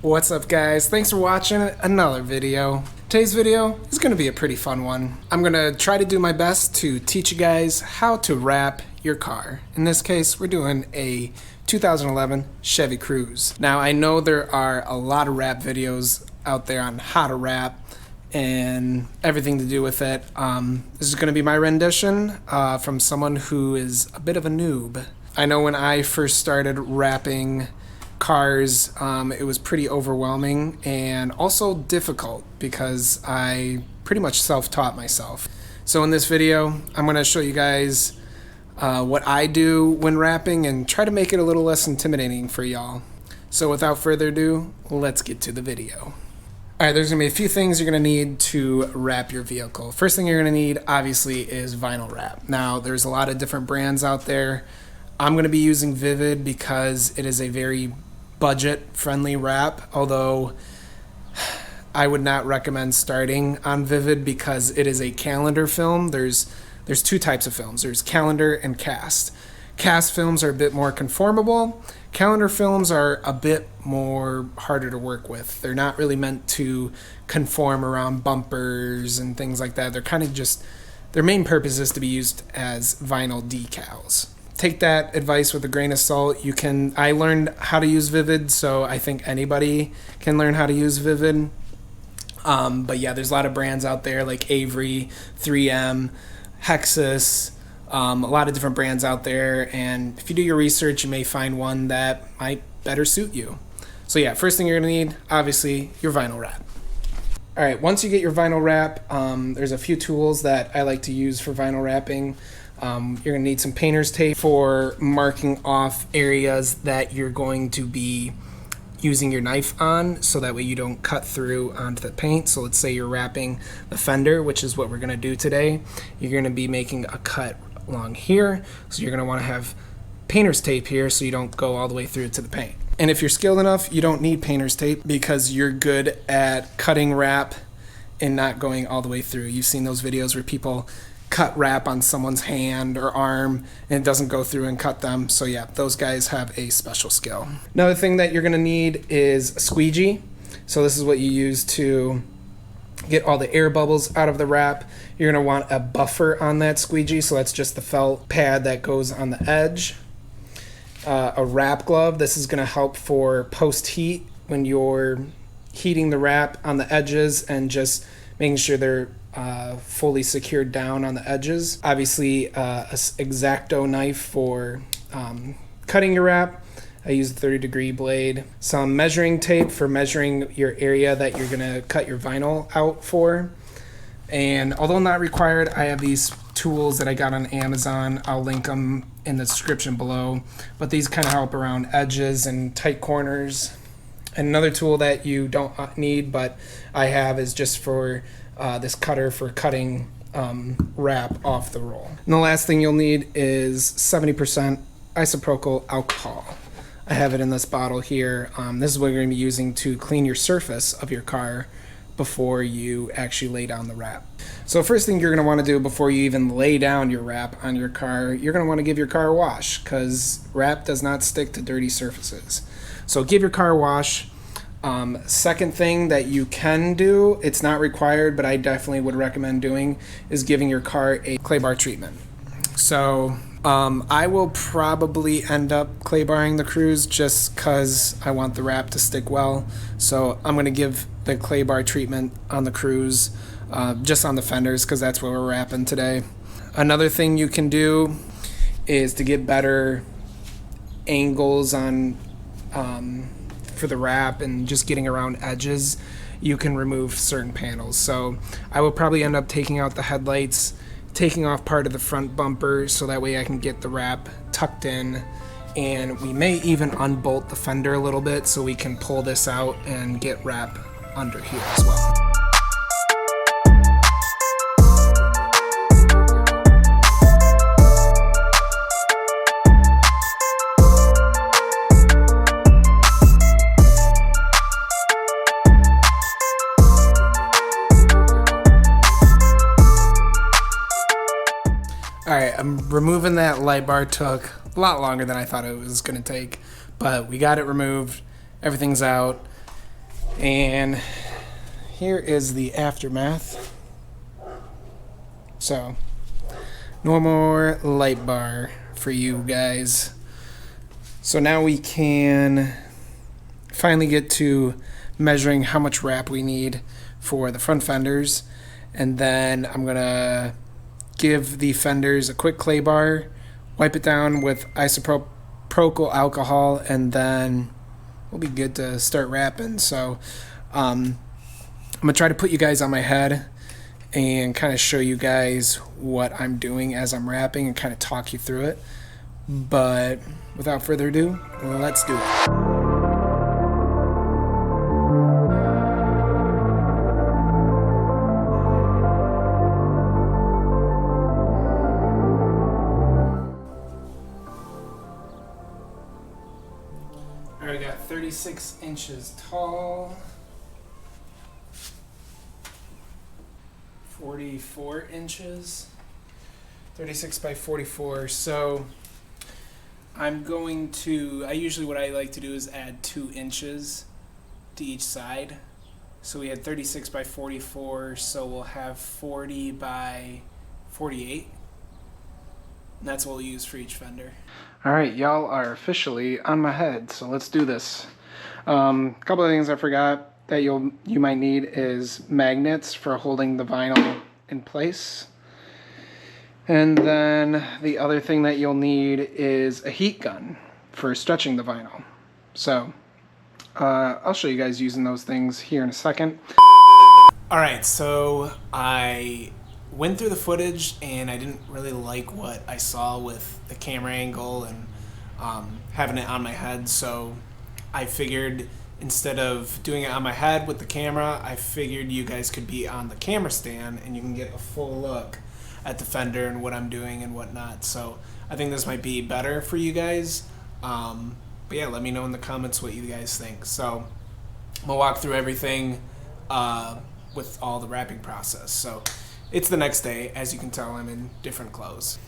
What's up, guys? Thanks for watching another video. Today's video is going to be a pretty fun one. I'm going to try to do my best to teach you guys how to wrap your car. In this case, we're doing a 2011 Chevy Cruze. Now, I know there are a lot of wrap videos out there on how to wrap and everything to do with it. This is going to be my rendition from someone who is a bit of a noob. I know when I first started wrapping cars, it was pretty overwhelming and also difficult because I pretty much self-taught myself. So in this video, I'm going to show you guys what I do when wrapping and try to make it a little less intimidating for y'all. So without further ado, let's get to the video. Alright, there's going to be a few things you're going to need to wrap your vehicle. First thing you're going to need, obviously, is vinyl wrap. Now, there's a lot of different brands out there. I'm going to be using Vivid because it is a very budget-friendly wrap, although I would not recommend starting on Vivid because it is a calendar film. There's two types of films. There's calendar and cast. Cast films are a bit more conformable. Calendar films are a bit more harder to work with. They're not really meant to conform around bumpers and things like that. They're kind of just, their main purpose is to be used as vinyl decals. Take that advice with a grain of salt. I learned how to use Vivid, so I think anybody can learn how to use Vivid. But yeah, there's a lot of brands out there like Avery, 3M, Hexus, a lot of different brands out there, and if you do your research, you may find one that might better suit you. So yeah, first thing you're gonna need, obviously, your vinyl wrap. All right, once you get your vinyl wrap, there's a few tools that I like to use for vinyl wrapping. You're gonna need some painter's tape for marking off areas that you're going to be using your knife on, so that way you don't cut through onto the paint. So let's say you're wrapping the fender, which is what we're gonna do today. You're gonna be making a cut along here, so you're gonna wanna have painter's tape here so you don't go all the way through to the paint. And if you're skilled enough, you don't need painter's tape because you're good at cutting wrap and not going all the way through. You've seen those videos where people cut wrap on someone's hand or arm and it doesn't go through and cut them. So yeah, those guys have a special skill. Another thing that you're gonna need is a squeegee. So this is what you use to get all the air bubbles out of the wrap. You're gonna want a buffer on that squeegee, so that's just the felt pad that goes on the edge. A wrap glove. This is gonna help for post-heat when you're heating the wrap on the edges and just making sure they're fully secured down on the edges. Obviously, a X-Acto knife for cutting your wrap. I use the 30-degree blade. Some measuring tape for measuring your area that you're gonna cut your vinyl out for. And although not required, I have these tools that I got on Amazon. I'll link them in the description below. But these kind of help around edges and tight corners. And another tool that you don't need, but I have, is just for this cutter for cutting wrap off the roll. And the last thing you'll need is 70% isopropyl alcohol. I have it in this bottle here. This is what you're going to be using to clean your surface of your car before you actually lay down the wrap. So first thing you're going to want to do before you even lay down your wrap on your car, you're going to want to give your car a wash, because wrap does not stick to dirty surfaces. So give your car a wash. Second thing that you can do, it's not required, but I definitely would recommend doing, is giving your car a clay bar treatment. So I will probably end up clay barring the Cruze just because I want the wrap to stick well. So I'm going to give the clay bar treatment on the Cruze, just on the fenders, because that's what we're wrapping today. Another thing you can do is to get better angles on for the wrap and just getting around edges, you can remove certain panels. So I will probably end up taking out the headlights, taking off part of the front bumper, so that way I can get the wrap tucked in, and we may even unbolt the fender a little bit so we can pull this out and get wrap under here as well. Alright, I'm removing that light bar. Took a lot longer than I thought it was going to take, but we got it removed. Everything's out. And here is the aftermath. So, no more light bar for you guys. So now we can finally get to measuring how much wrap we need for the front fenders. And then I'm gonna give the fenders a quick clay bar, wipe it down with isopropyl alcohol, and then we'll be good to start wrapping. So I'm gonna try to put you guys on my head and kind of show you guys what I'm doing as I'm wrapping and kind of talk you through it. But without further ado, let's do it. I got 36 inches tall, 44 inches, 36 by 44. So I'm going to, usually what I like to do is add 2 inches to each side. So we had 36 by 44, so we'll have 40 by 48. And that's what we'll use for each fender. All right, y'all are officially on my head, so let's do this. A couple of things I forgot that you might need is magnets for holding the vinyl in place. And then the other thing that you'll need is a heat gun for stretching the vinyl. So I'll show you guys using those things here in a second. All right, so I went through the footage and I didn't really like what I saw with the camera angle and having it on my head, so I figured instead of doing it on my head with the camera, I figured you guys could be on the camera stand and you can get a full look at the fender and what I'm doing and whatnot. So I think this might be better for you guys. But yeah, let me know in the comments what you guys think. So I'm gonna walk through everything with all the wrapping process. So it's the next day. As you can tell, I'm in different clothes.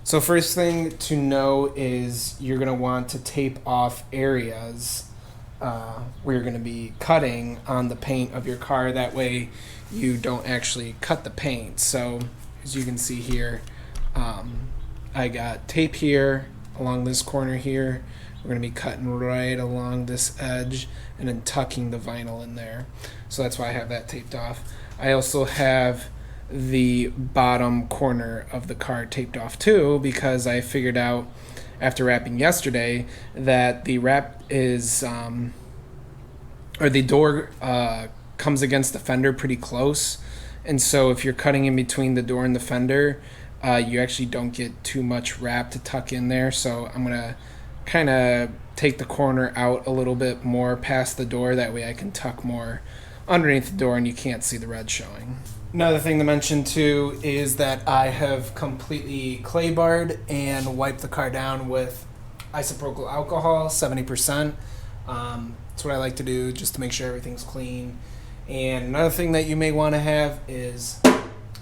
So first thing to know is you're gonna want to tape off areas where you're gonna be cutting on the paint of your car. That way you don't actually cut the paint. So as you can see here, I got tape here along this corner here. We're gonna be cutting right along this edge and then tucking the vinyl in there. So that's why I have that taped off. I also have the bottom corner of the car taped off too, because I figured out after wrapping yesterday that the wrap is or the door comes against the fender pretty close, and so if you're cutting in between the door and the fender, you actually don't get too much wrap to tuck in there. So I'm gonna kind of take the corner out a little bit more past the door, that way I can tuck more underneath the door and you can't see the red showing. Another thing to mention too is that I have completely clay barred and wiped the car down with isopropyl alcohol, 70%. That's what I like to do just to make sure everything's clean. And another thing that you may want to have is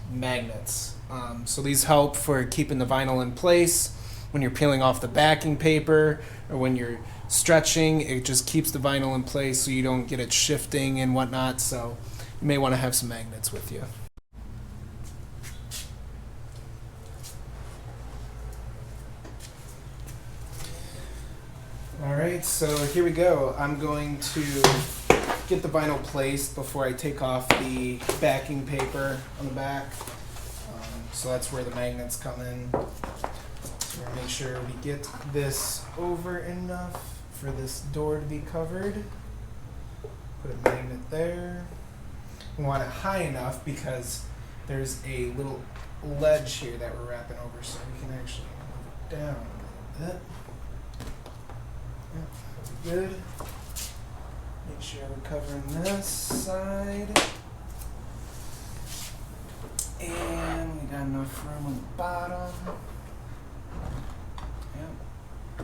magnets. So these help for keeping the vinyl in place when you're peeling off the backing paper or when you're stretching. It just keeps the vinyl in place so you don't get it shifting and whatnot. So you may want to have some magnets with you. Alright, so here we go. I'm going to get the vinyl placed before I take off the backing paper on the back. So that's where the magnets come in. So we're going to make sure we get this over enough for this door to be covered. Put a magnet there. We want it high enough because there's a little ledge here that we're wrapping over, so we can actually move it down a little bit. Yep, that'll be good. Make sure we're covering this side. And we got enough room on the bottom. Yep. I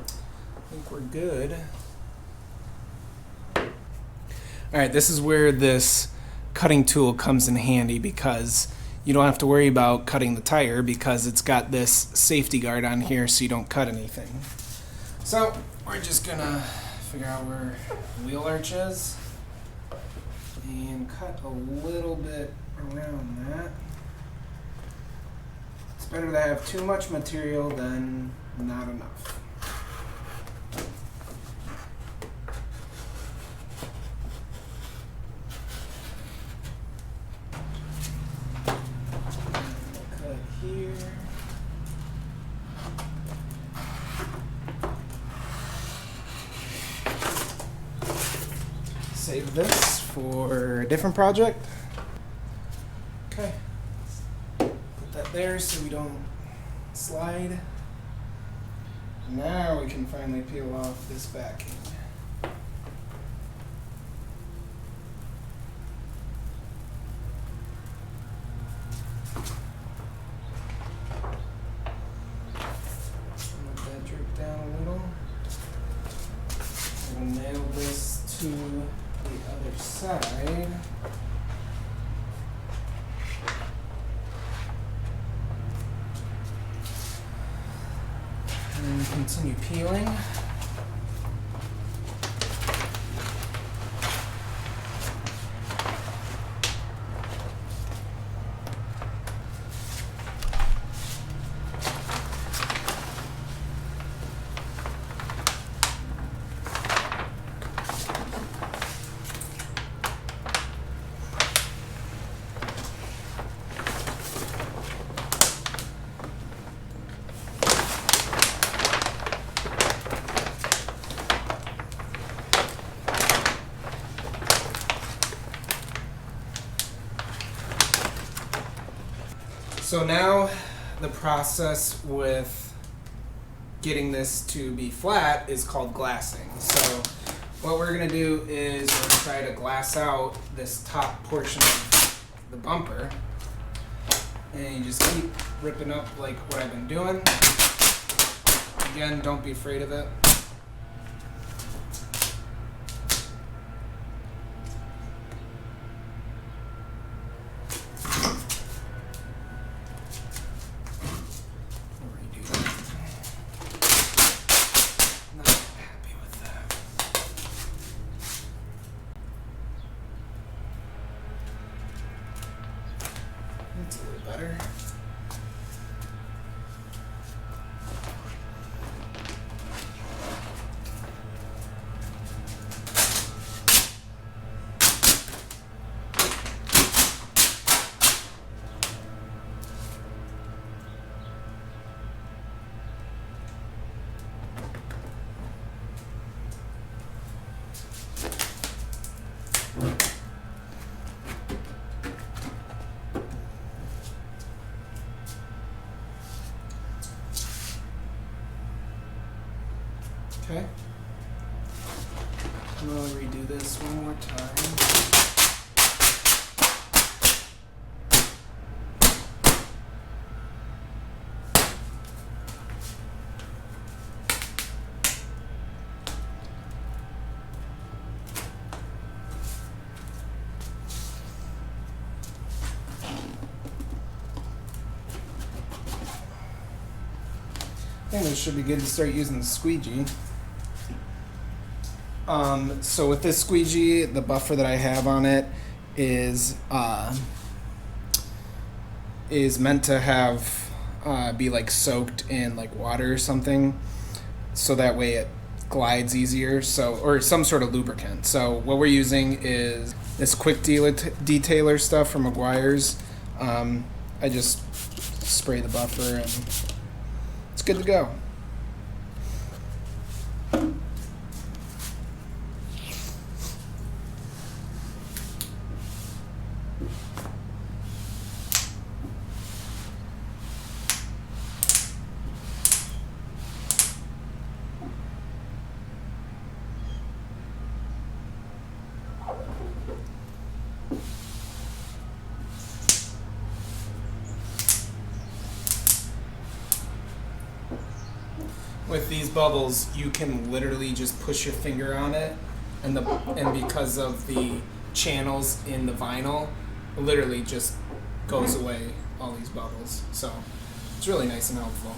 think we're good. Alright, this is where this cutting tool comes in handy, because you don't have to worry about cutting the tire because it's got this safety guard on here so you don't cut anything. So we're just gonna figure out where the wheel arch is. and cut a little bit around that. It's better to have too much material than not enough. Cut here. Save this for a different project. Okay. Put that there so we don't slide. Now we can finally peel off this backing. Let that drip down a little. We'll nail this to the other side. And continue peeling. So now the process with getting this to be flat is called glassing. So what we're going to do is we're going to try to glass out this top portion of the bumper. And you just keep ripping up like what I've been doing. Again, don't be afraid of it. That's a little better. Okay. I'm going to redo this one more time. I think this should be good to start using the squeegee. So with this squeegee, the buffer that I have on it is meant to have be like soaked in like water or something, so that way it glides easier. So, or some sort of lubricant. So what we're using is this quick detailer stuff from Meguiar's. I just spray the buffer and it's good to go. With these bubbles, you can literally just push your finger on it, and because of the channels in the vinyl, it literally just goes away all these bubbles. So it's really nice and helpful.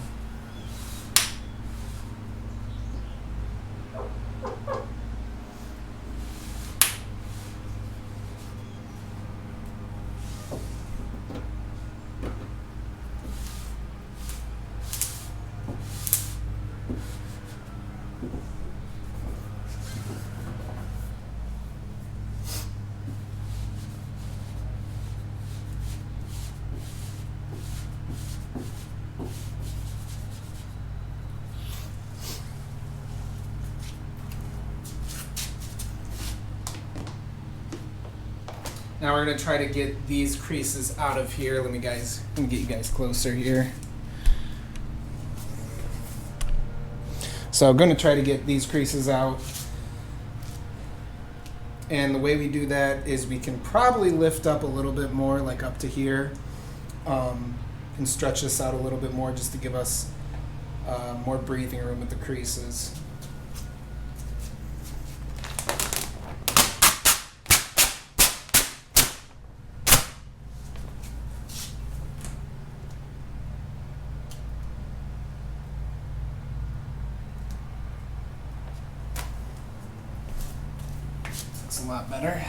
Now we're going to try to get these creases out of here. Let me get you guys closer here. So I'm going to try to get these creases out. And the way we do that is we can probably lift up a little bit more, like up to here, and stretch this out a little bit more just to give us more breathing room with the creases. Looks a lot better.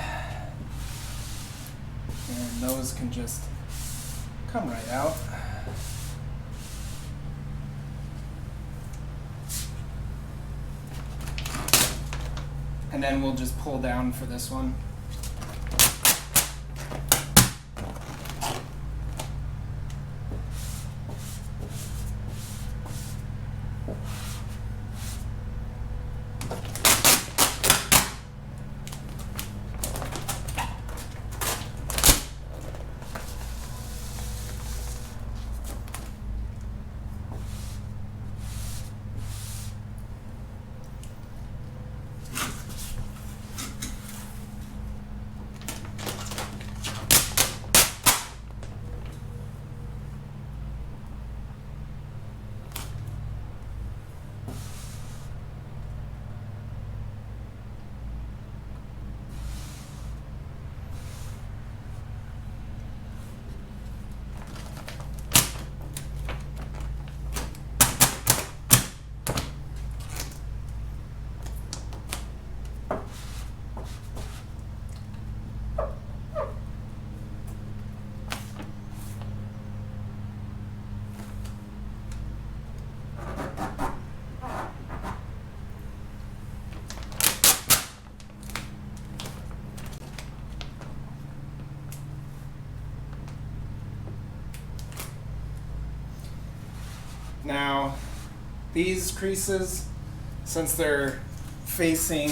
And those can just come right out. And then we'll just pull down for this one. Now, these creases, since they're facing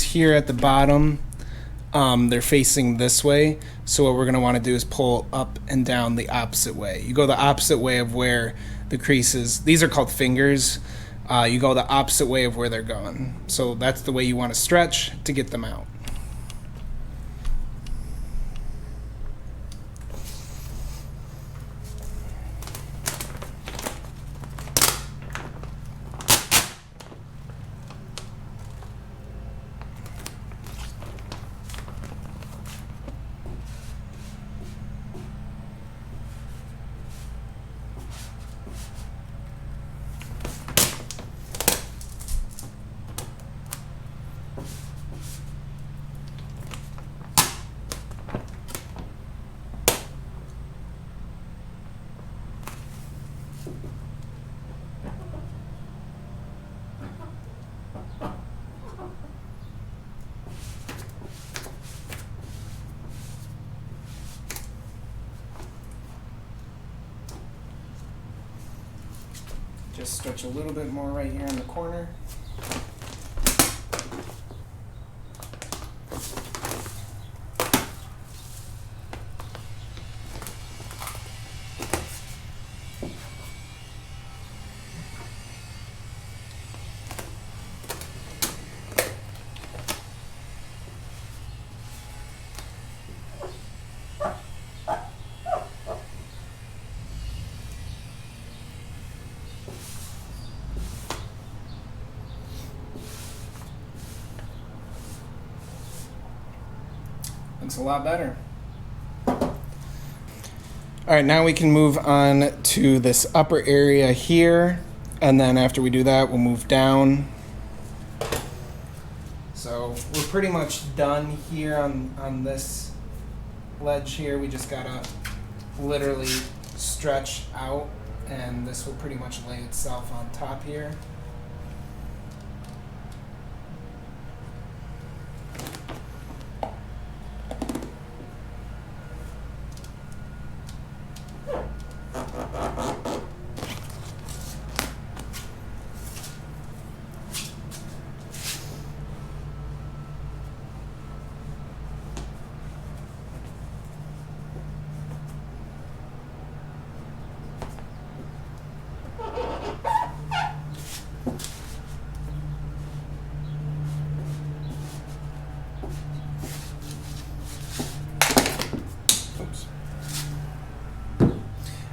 here at the bottom, they're facing this way. So what we're going to want to do is pull up and down the opposite way. You go the opposite way of where the creases, these are called fingers. You go the opposite way of where they're going. So that's the way you want to stretch to get them out. Just stretch a little bit more right here in the corner. Looks a lot better. All right, now we can move on to this upper area here, and then after we do that, we'll move down. So we're pretty much done here on this ledge here. We just gotta literally stretch out, and this will pretty much lay itself on top here.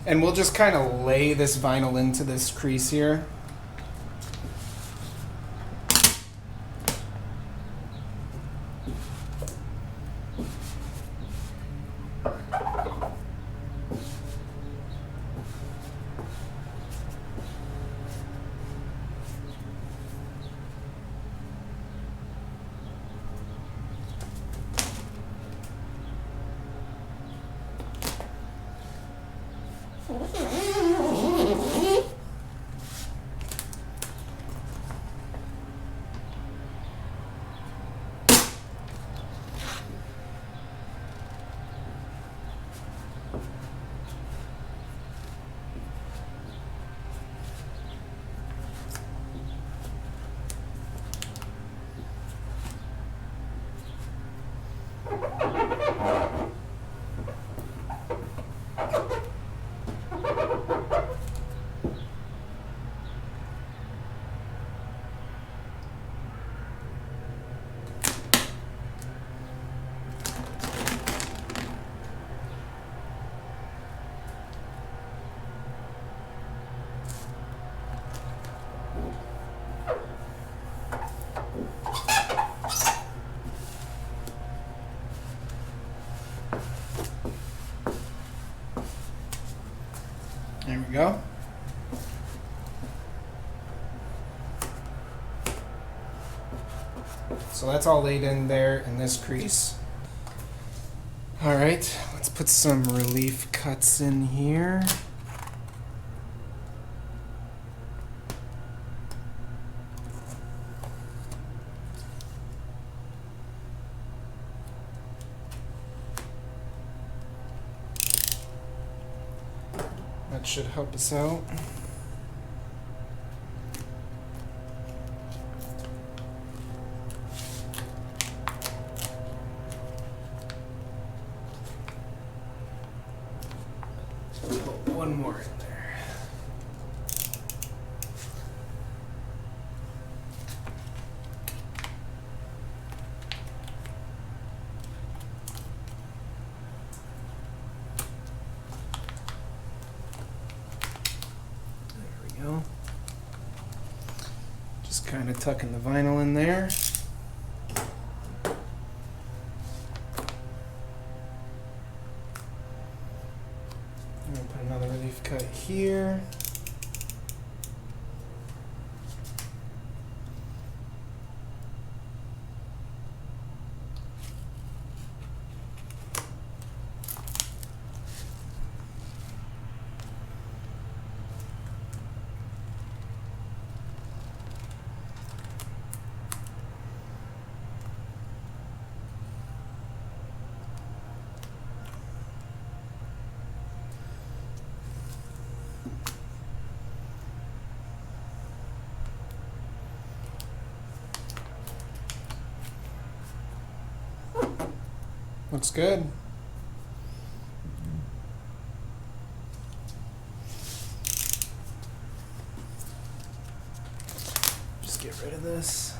And we'll just kind of lay this vinyl into this crease here. There we go. So that's all laid in there in this crease. All right, let's put some relief cuts in here. That should help us out. Put one more in there. Go. Just kind of tucking the vinyl in there. I'm going to put another relief cut here. Looks good. Just get rid of this.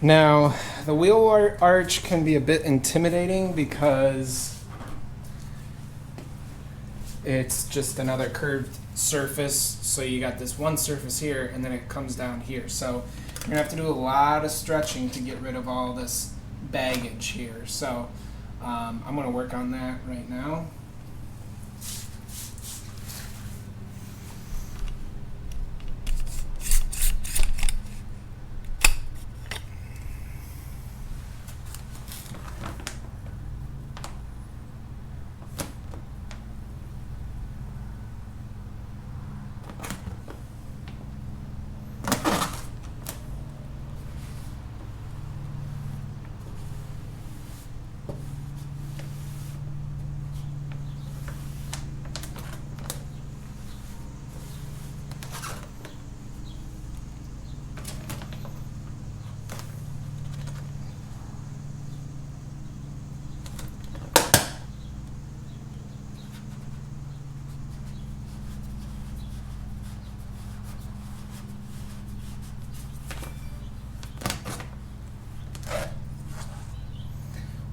Now, the wheel arch can be a bit intimidating because it's just another curved surface. So you got this one surface here and then it comes down here. So you're gonna have to do a lot of stretching to get rid of all this baggage here. So I'm gonna work on that right now.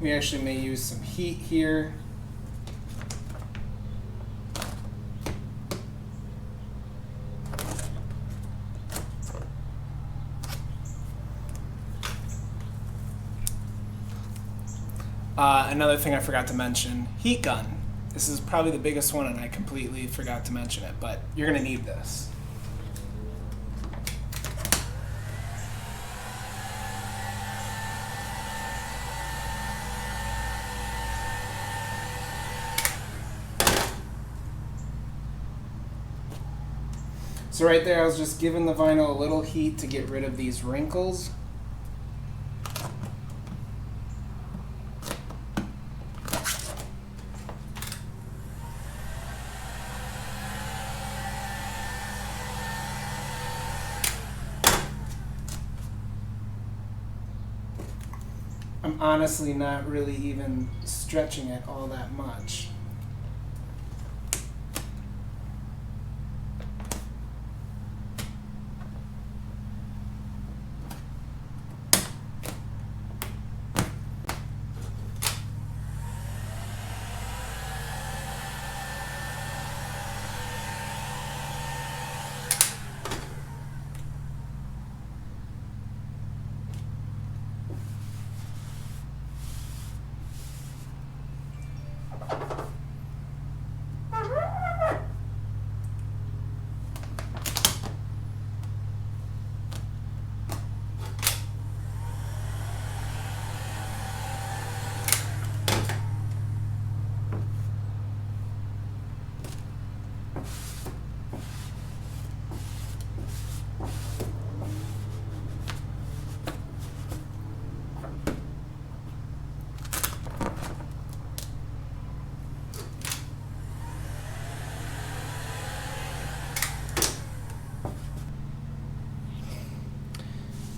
We actually may use some heat here. Another thing I forgot to mention, heat gun. This is probably the biggest one and I completely forgot to mention it, but you're gonna need this. So right there, I was just giving the vinyl a little heat to get rid of these wrinkles. I'm honestly not really even stretching it all that much.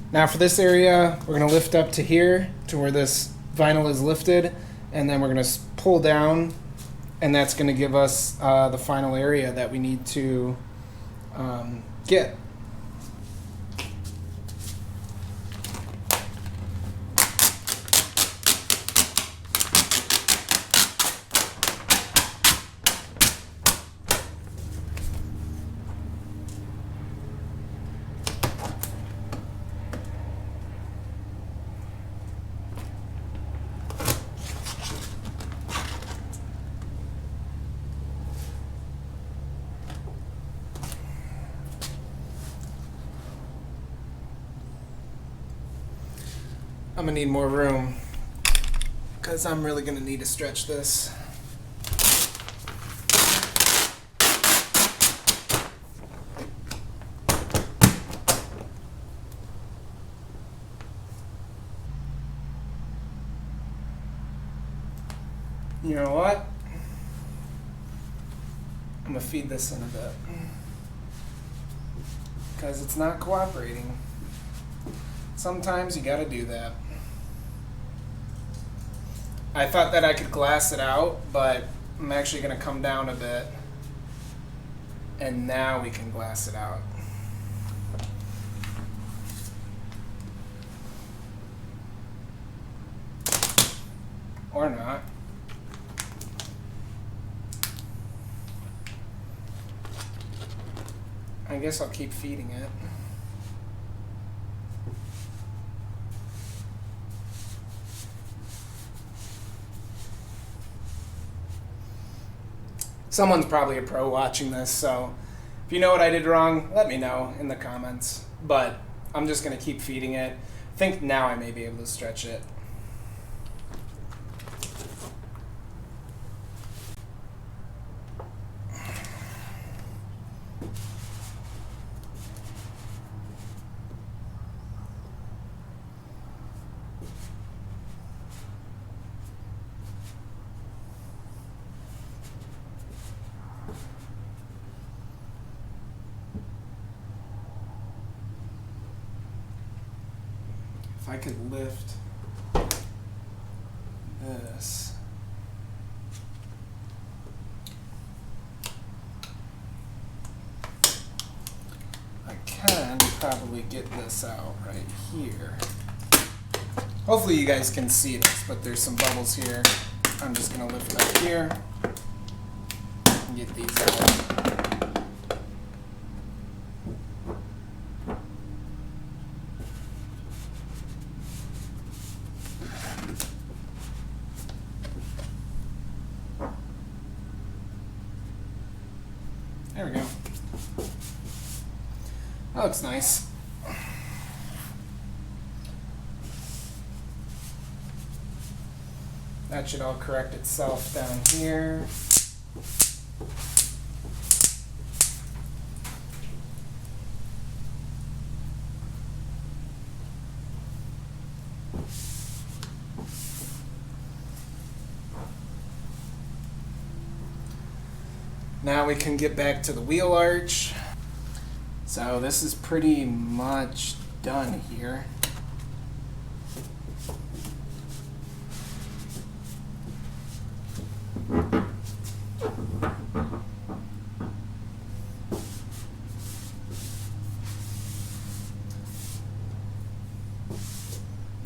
Now for this area, we're going to lift up to here, to where this vinyl is lifted, and then we're going to pull down, and that's going to give us the final area that we need to get. I'm gonna need more room because I'm really gonna need to stretch this. You know what? I'm gonna feed this in a bit because it's not cooperating. Sometimes you gotta do that. I thought that I could glass it out, but I'm actually gonna come down a bit, and now we can glass it out. Or not. I guess I'll keep feeding it. Someone's probably a pro watching this, so if you know what I did wrong, let me know in the comments. But I'm just going to keep feeding it. I think now I may be able to stretch it. If I could lift this. I can probably get this out right here. Hopefully you guys can see this, but there's some bubbles here. I'm just gonna lift it up here and get these out. There we go. That looks nice. That should all correct itself down here. Now we can get back to the wheel arch. So this is pretty much done here.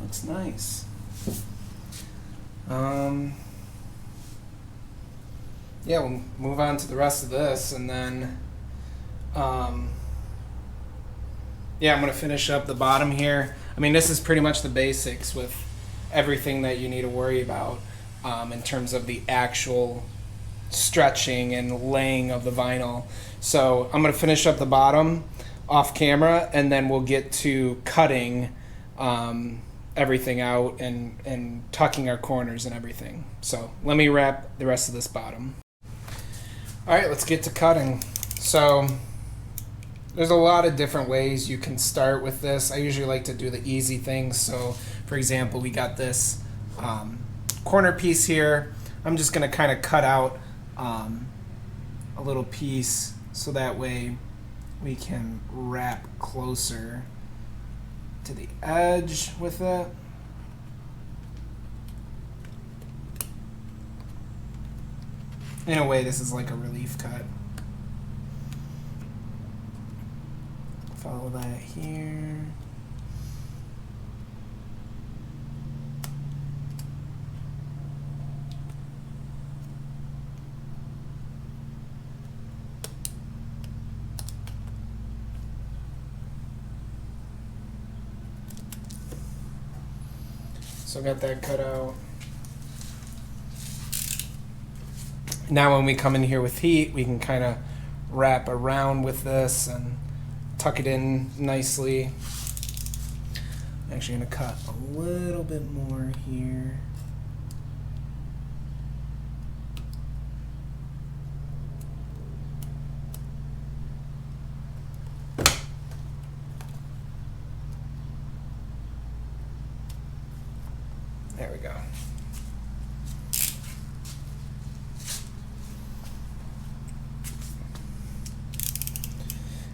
Looks nice. Yeah, we'll move on to the rest of this, and then yeah, I'm going to finish up the bottom here. I mean, this is pretty much the basics with everything that you need to worry about in terms of the actual stretching and laying of the vinyl. So I'm going to finish up the bottom off camera, and then we'll get to cutting everything out and tucking our corners and everything. So let me wrap the rest of this bottom. All right, let's get to cutting. So there's a lot of different ways you can start with this. I usually like to do the easy things. So for example, we got this corner piece here. I'm just gonna kind of cut out a little piece so that way we can wrap closer to the edge with it. In a way, this is like a relief cut. Follow that here. So got that cut out. Now when we come in here with heat, we can kind of wrap around with this and tuck it in nicely. I'm actually going to cut a little bit more here. There we go.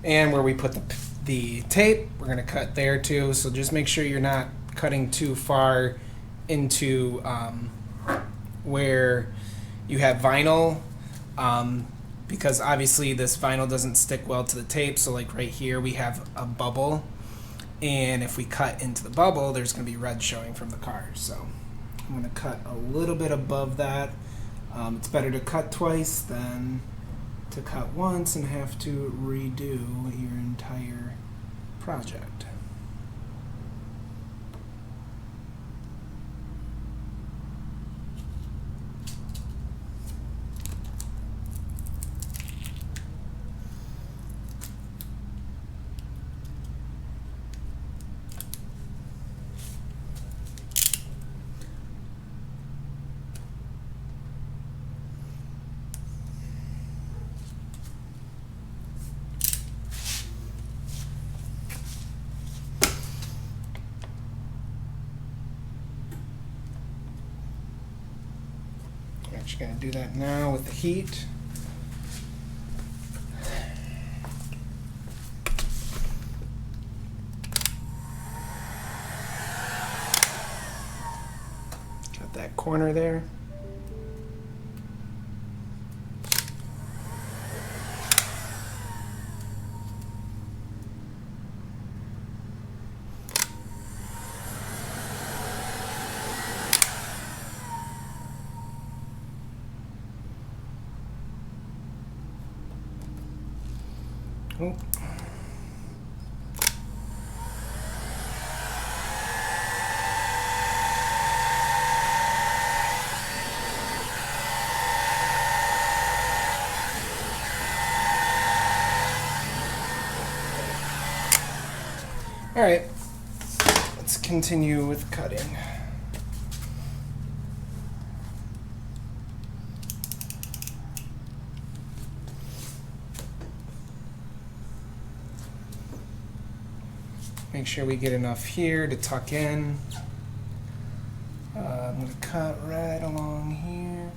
And where we put the tape, we're going to cut there too. So just make sure you're not cutting too far into where you have vinyl, because obviously this vinyl doesn't stick well to the tape. So like right here we have a bubble, and if we cut into the bubble, there's going to be red showing from the car. So I'm going to cut a little bit above that. It's better to cut twice than to cut once and have to redo your entire project. Just going to do that now with the heat. Got that corner there. Oh. All right, let's continue with cutting. Make sure we get enough here to tuck in. I'm going to cut right along here.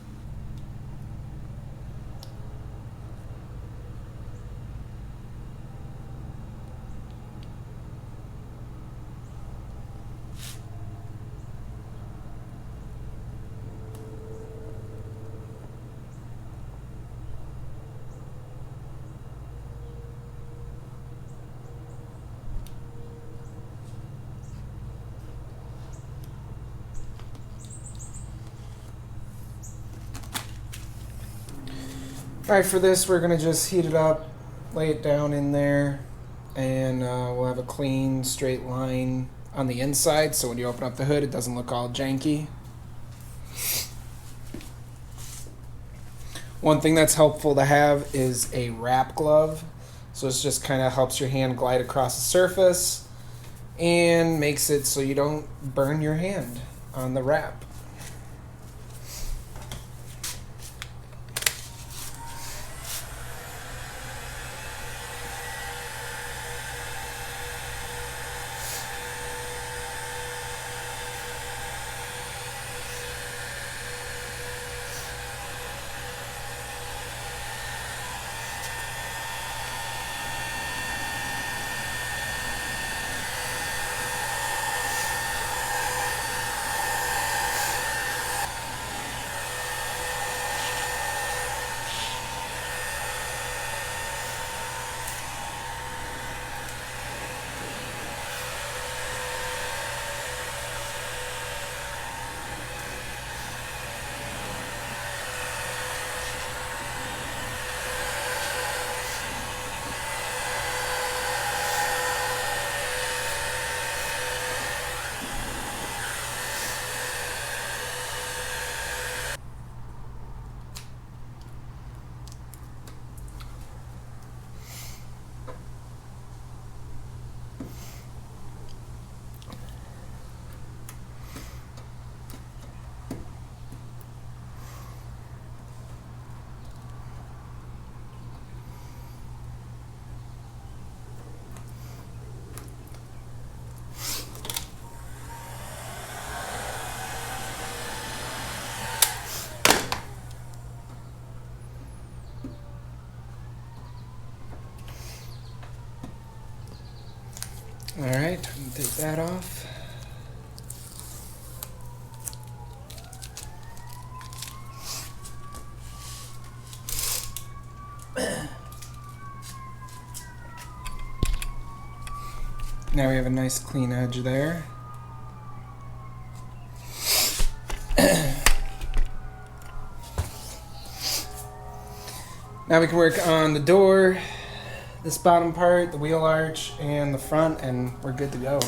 Alright, for this we're going to just heat it up, lay it down in there, and we'll have a clean straight line on the inside so when you open up the hood it doesn't look all janky. One thing that's helpful to have is a wrap glove. So this just kind of helps your hand glide across the surface and makes it so you don't burn your hand on the wrap. Alright, take that off. Now we have a nice clean edge there. Now we can work on the door, this bottom part, the wheel arch, and the front, and we're good to go.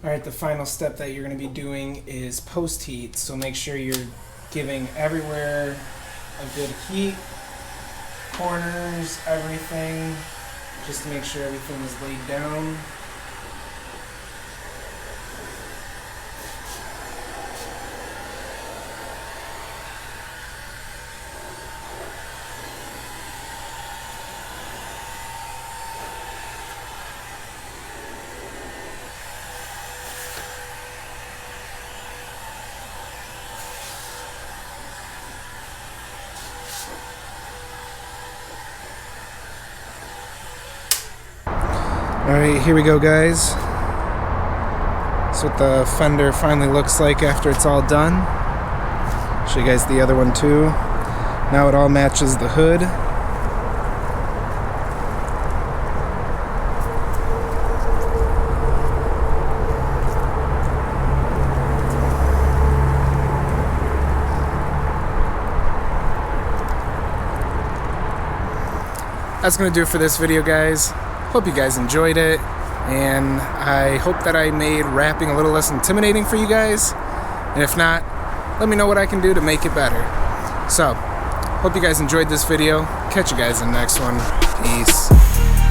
Alright, the final step that you're going to be doing is post heat, so make sure you're giving everywhere a good heat, corners, everything, just to make sure everything is laid down. Alright, here we go, guys. That's what the fender finally looks like after it's all done. Show you guys the other one too. Now it all matches the hood. That's going to do it for this video, guys. Hope you guys enjoyed it, and I hope that I made wrapping a little less intimidating for you guys. And if not, let me know what I can do to make it better. So, hope you guys enjoyed this video. Catch you guys in the next one. Peace.